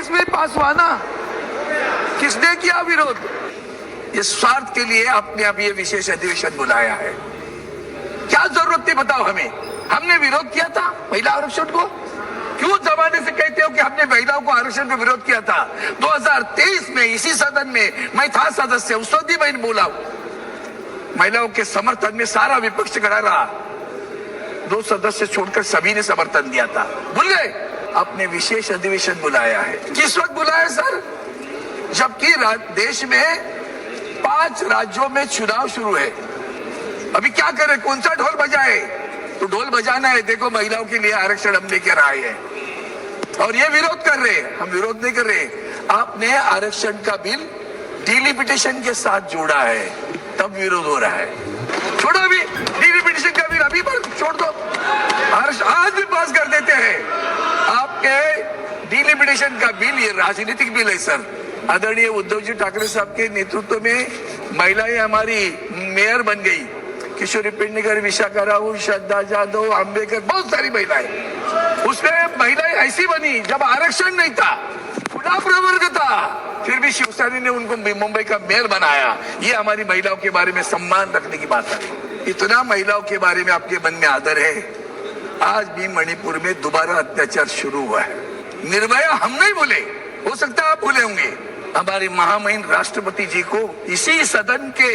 22 में पास हुआ ना, किसने किया विरोध? इस स्वार्थ के लिए आपने अब ये विशेष अधिवेशन बुलाया है। क्या जरूरत थी बताओ हमें? हमने विरोध किया था महिला आरक्षण को? क्यों जमाने से कहते हो कि हमने महिलाओं को आरक्षण का विरोध किया था? 2023 में इसी सदन में मैं था सदस्य, उस वक्त भी मैंने बोला, महिलाओं के समर्थन में सारा विपक्ष खड़ा रहा, 2 सदस्य छोड़कर सभी ने समर्थन दिया था। भूल गए? आपने विशेष अधिवेशन बुलाया है। किस वक्त बुलाया सर? जबकि देश में 5 राज्यों में चुनाव शुरू है। अभी क्या करें? कौन सा ढोल बजाए? तो ढोल बजाना है, देखो महिलाओं के लिए आरक्षण हम लेकर आए हैं और ये विरोध कर रहे हैं। हम विरोध नहीं कर रहे। आपने आरक्षण का बिल डिलिमिटेशन के साथ जोड़ा है, तब विरोध हो रहा है। छोड़ो अभी डिलिमिटेशन का बिल, अभी पर छोड़ दो, आज भी पास कर देते हैं। आपके डिलिमिटेशन का बिल ये राजनीतिक बिल है सर। आदरणीय उद्धव जी ठाकरे साहब के नेतृत्व में महिलाएं हमारी मेयर बन गई। किशोरी पेडणेकर, विशाखा राहुल, श्रद्धा जाधव, अंबेडकर, बहुत सारी महिलाएं। उसमें महिलाएं ऐसी बनी जब आरक्षण नहीं था, खुला प्रवर्ग था, फिर भी शिवसेना ने उनको मुंबई का मेयर बनाया। ये हमारी महिलाओं के बारे में सम्मान रखने की बात है। इतना महिलाओं के बारे में आपके मन में आदर है। आज भी मणिपुर में दोबारा अत्याचार शुरू हुआ है। निर्भया हम नहीं भूले, हो सकता है आप भूले होंगे। हमारे महामहिम राष्ट्रपति जी को इसी सदन के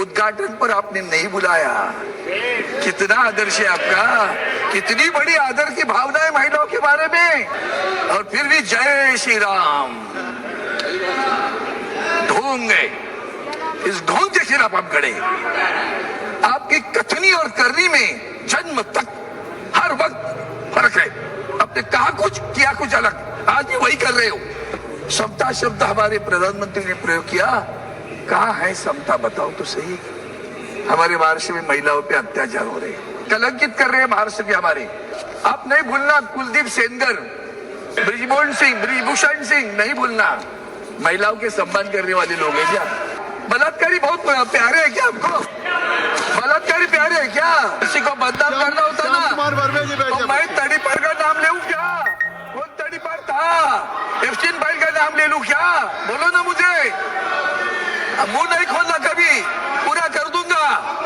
उद्घाटन पर आपने नहीं बुलाया। कितना आदर्श है आपका, कितनी बड़ी आदर की भावना है महिलाओं के बारे में, और फिर भी जय श्री राम ढोंग गए। इस ढोंग के खिलाफ आप खड़े। आपकी कथनी और करनी में जन्म तक हर वक्त फर्क है। आपने कहा कुछ, किया कुछ अलग, आज भी वही कर रहे हो। समता शब्द हमारे प्रधानमंत्री ने प्रयोग किया, कहा है समता? बताओ तो सही। हमारे महाराष्ट्र में महिलाओं पे अत्याचार हो रहे, कलंकित कर रहे हैं महाराष्ट्र के हमारे। आप नहीं भूलना, कुलदीप सेनगर, ब्रिजमोहन सिंह, ब्रिजभूषण सिंह, नहीं भूलना। महिलाओं के सम्मान करने वाले लोग हैं क्या? बलात्कारी बहुत प्यारे है क्या आपको? बलात्कारी प्यारे है क्या? किसी को बदनाम करना होता ना तो मैं तड़ीपार का नाम ले क्या? कौन तड़ीपार था? एफचिन भाई का नाम ले लूं क्या? बोलो ना मुझे। मुंह नहीं खोलना कभी, पूरा कर दूंगा।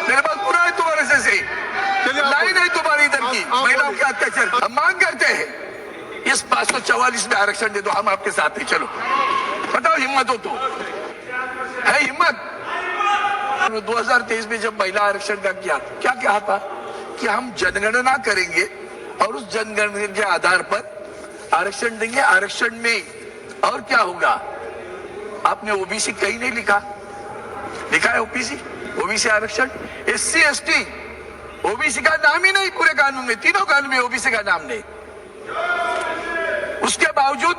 मेरे पास पूरा है तुम्हारे से लाइन है तुम्हारी इधर की महिलाओं के अत्याचार। हम मांग करते हैं इस 544 में आरक्षण दे दो, हम आपके साथ हैं। चलो बताओ, हिम्मत हो तो है? हिम्मत? 2023 में जब महिला आरक्षण का किया, क्या कहा था कि हम जनगणना करेंगे और उस जनगणना के आधार पर आरक्षण देंगे। आरक्षण में और क्या होगा? आपने ओबीसी कहीं नहीं लिखा, लिखा है ओबीसी आरक्षण। एससी एसटी, ओबीसी का नाम ही नहीं पूरे कानून में, तीनों कानून में ओबीसी का नाम नहीं। उसके बावजूद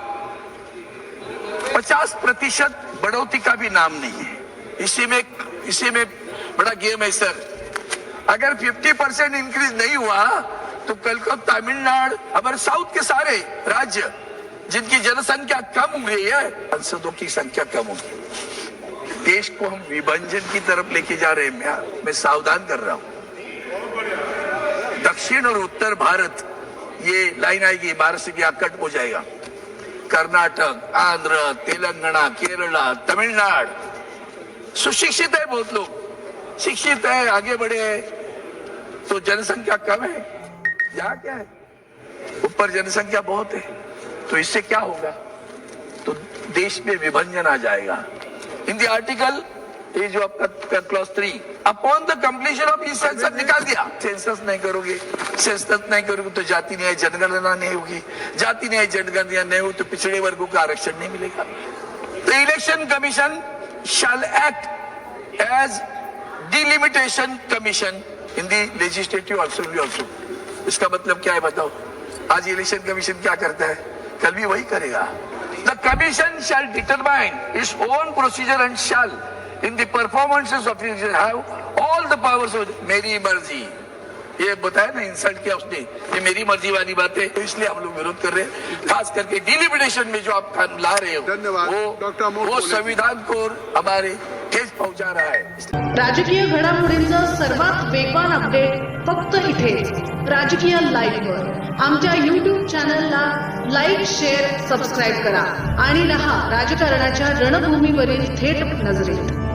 50% बढ़ोतरी का भी नाम नहीं है। इसी में बड़ा गेम है सर। अगर 50% इंक्रीज नहीं हुआ तो कल को तमिलनाडु, हमारे साउथ के सारे राज्य जिनकी जनसंख्या कम हुई है, सांसदों की संख्या कम होगी। देश को हम विभाजन की तरफ लेके जा रहे हैं। मैं सावधान कर रहा हूं। दक्षिण और उत्तर भारत, ये लाइन आएगी, महाराष्ट्र की कट हो जाएगा। कर्नाटक, आंध्र, तेलंगाना, केरला, तमिलनाडु सुशिक्षित है, बहुत लोग शिक्षित है, आगे बढ़े हैं, तो जनसंख्या कम है। यहाँ क्या है? ऊपर जनसंख्या बहुत है। तो इससे क्या होगा? तो देश में विभाजन आ जाएगा। इन द आर्टिकल, ये जो आपका clause 3, upon the completion of E census निकाल दिया। सेंसस नहीं करोगे, सेंसस नहीं करोगे तो जाति न्याय जनगणना नहीं होगी। जाति न्याय जनगणना नहीं हो तो पिछड़े वर्गों का आरक्षण नहीं मिलेगा। तो election commission shall act as delimitation commission in the legislative also. इसका मतलब क्या है बताओ? आज इलेक्शन कमीशन क्या करता है, कल भी वही करेगा। The commission shall determine its own procedure and shall in the performances of it have all the powers of मेरी मर्जी। ये बताया ना, इंसल्ट किया उसने, ये मेरी मर्जी वाली बात है। तो इसलिए हम लोग विरोध कर रहे हैं। खास करके डिलिमिटेशन में जो आप ला रहे हो, वो संविधान को हमारे ठेस पहुंचा रहा है। राजकीय घडामोडींचं सर्वात वेगवान अपडेट फक्त इथेच राजकीय लाईव्हवर. आमच्या YouTube चॅनलला लाईक, शेअर, सबस्क्राईब करा आणि रहा राजकारणाच्या रणभूमीवरील थेट नजरेत.